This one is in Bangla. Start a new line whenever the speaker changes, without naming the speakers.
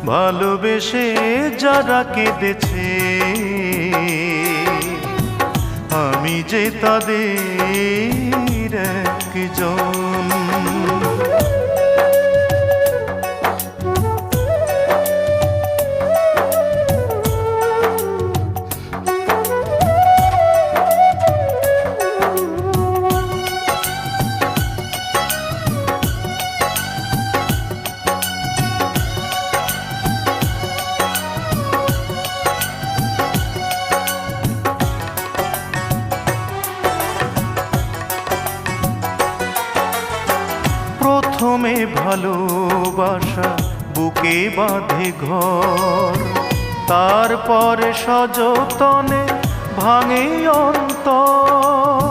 ভালোবেসে যারা কেঁদেছে আমি যে তাদের একজন। প্রথমে ভালোবাসা বুকে বাঁধে ঘর, তারপরে সযতনে ভাঙে অন্তর।